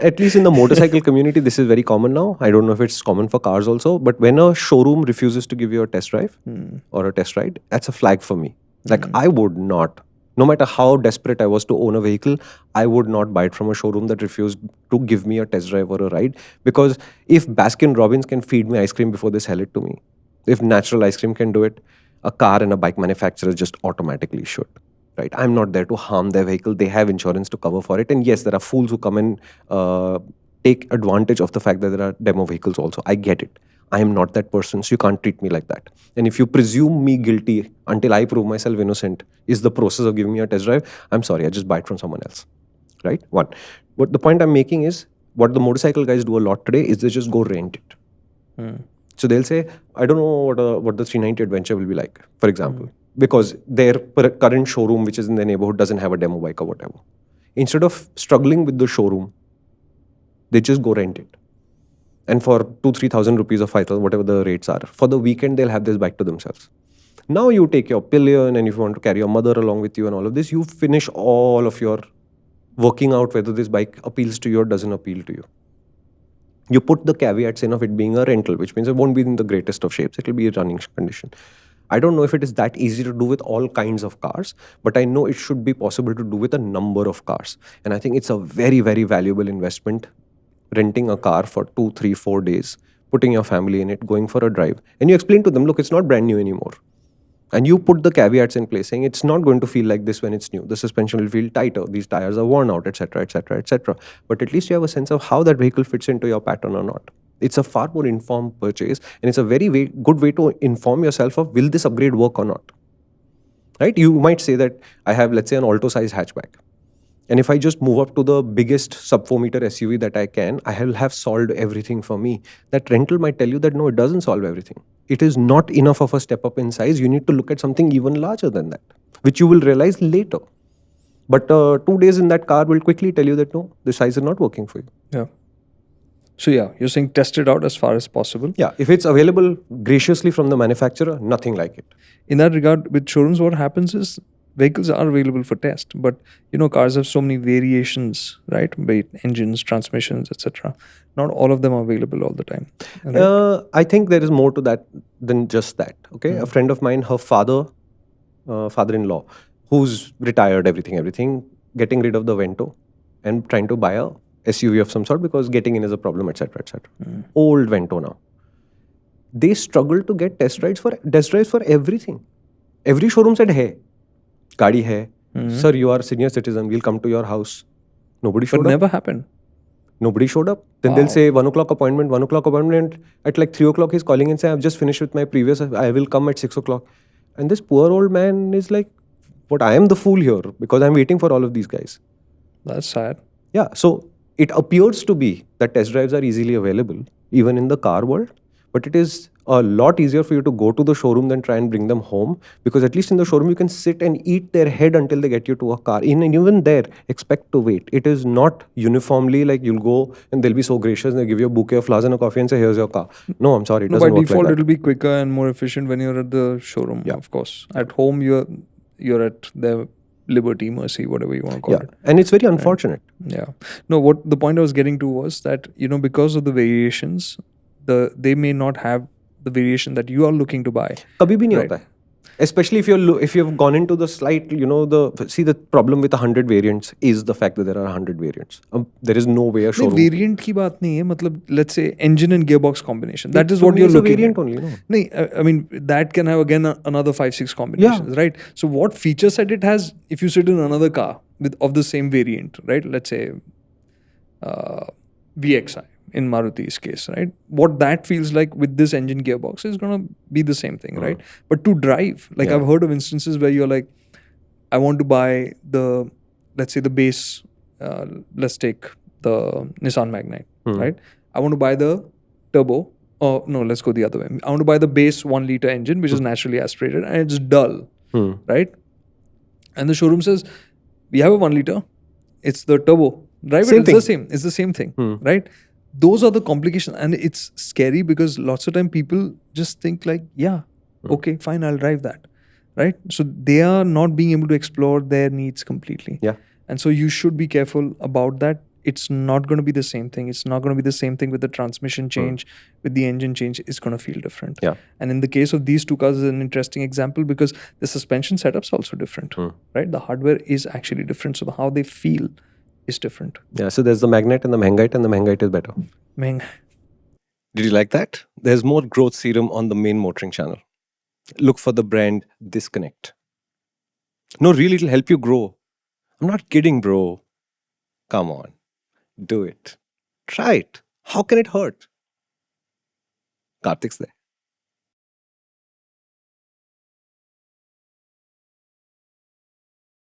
At least in the motorcycle community, this is very common now. I don't know if it's common for cars also, but when a showroom refuses to give you a test drive or a test ride, that's a flag for me. Like, I would not, no matter how desperate I was to own a vehicle, I would not buy it from a showroom that refused to give me a test drive or a ride. Because if Baskin Robbins can feed me ice cream before they sell it to me, if natural ice cream can do it, a car and a bike manufacturer just automatically should. Right? I'm not there to harm their vehicle. They have insurance to cover for it. And yes, there are fools who come and take advantage of the fact that there are demo vehicles also. I get it. I am not that person, so you can't treat me like that. And if you presume me guilty until I prove myself innocent is the process of giving me a test drive, I'm sorry, I just buy it from someone else. Right? One. What the point I'm making is, what the motorcycle guys do a lot today is they just go rent it. So they'll say, I don't know what the 390 Adventure will be like, for example, because their current showroom, which is in their neighborhood, doesn't have a demo bike or whatever. Instead of struggling with the showroom, they just go rent it. And for 2,000-3,000 rupees or 5,000, whatever the rates are, for the weekend, they'll have this bike to themselves. Now you take your pillion, and if you want to carry your mother along with you and all of this, you finish all of your working out whether this bike appeals to you or doesn't appeal to you. You put the caveats in of it being a rental, which means it won't be in the greatest of shapes. It will be a running condition. I don't know if it is that easy to do with all kinds of cars, but I know it should be possible to do with a number of cars. And I think it's a very, very valuable investment, renting a car for 2, 3, 4 days, putting your family in it, going for a drive. And you explain to them, look, it's not brand new anymore. And you put the caveats in place, saying it's not going to feel like this when it's new. The suspension will feel tighter. These tires are worn out, etc., etc., etc. But at least you have a sense of how that vehicle fits into your pattern or not. It's a far more informed purchase, and it's a very good way to inform yourself of, will this upgrade work or not? Right? You might say that I have, let's say, an Alto-size hatchback. And if I just move up to the biggest sub-4 meter SUV that I can, I will have solved everything for me. That rental might tell you that, no, it doesn't solve everything. It is not enough of a step up in size. You need to look at something even larger than that, which you will realize later. But 2 days in that car will quickly tell you that, no, the size is not working for you. Yeah. So yeah, you're saying test it out as far as possible. Yeah, if it's available graciously from the manufacturer, nothing like it. In that regard, with showrooms, what happens is vehicles are available for test, but cars have so many variations, right? Be it engines, transmissions, etc. Not all of them are available all the time. Right? I think there is more to that than just that. Okay, a friend of mine, her father-in-law, who's retired, everything, getting rid of the Vento and trying to buy a SUV of some sort because getting in is a problem, etc., etc. Old Vento now. They struggle to get test drives for everything. Every showroom said, hey, gaadi hai, sir, you are a senior citizen, we'll come to your house. Nobody showed up. But never happened. Nobody showed up. Then they'll say 1 o'clock appointment. At like 3 o'clock, he's calling and saying, I've just finished with my previous, I will come at 6 o'clock. And this poor old man is like, what, I am the fool here because I'm waiting for all of these guys. That's sad. Yeah, so it appears to be that test drives are easily available, even in the car world. But it is a lot easier for you to go to the showroom than try and bring them home, because at least in the showroom you can sit and eat their head until they get you to a car. And even there, expect to wait. It is not uniformly like you'll go and they'll be so gracious and they'll give you a bouquet of flowers and a coffee and say, here's your car. No, I'm sorry, it doesn't by work default, like that. It'll be quicker and more efficient when you're at the showroom, of course. At home, you're at their liberty, mercy, whatever you want to call it. And it's very unfortunate. Yeah. No, what the point I was getting to was that, because of the variations, they may not have the variation that you are looking to buy. Kabhi bhi nahi hota hai. Especially if you've gone into the slight, the problem with 100 variants is the fact that there are 100 variants. There is no way a showroom. Variant ki baat nahi hai. Matlab, let's say engine and gearbox combination. That is what you're looking variant at. Only, no? Nahi, I mean, that can have again another 5-6 combinations, right? So what feature set it has if you sit in another car of the same variant, right? Let's say VXI. In Maruti's case, right? What that feels like with this engine gearbox is going to be the same thing, right? But to drive, like I've heard of instances where you're like, I want to buy let's say the base, let's take the Nissan Magnite, right? I want to buy the turbo, or no, let's go the other way. I want to buy the base 1 liter engine, which is naturally aspirated and it's dull, right? And the showroom says, we have a 1 liter, it's the turbo, right? It's the same thing, right? Those are the complications, and it's scary because lots of time people just think like, okay, fine, I'll drive that, right? So they are not being able to explore their needs completely. Yeah. And so you should be careful about that. it's not going to be the same thing. It's not going to be the same thing with the transmission change, with the engine change. It's going to feel different. Yeah. And in the case of these two cars, is an interesting example because the suspension setup's also different, right? The hardware is actually different, so how they feel is different. Yeah. So there's the magnet and the Mahengite is better. Did you like that? There's more growth serum on the main MotorInc channel. Look for the brand Disconnect. No, really, it'll help you grow. I'm not kidding, bro. Come on. Do it. Try it. How can it hurt? Karthik's there.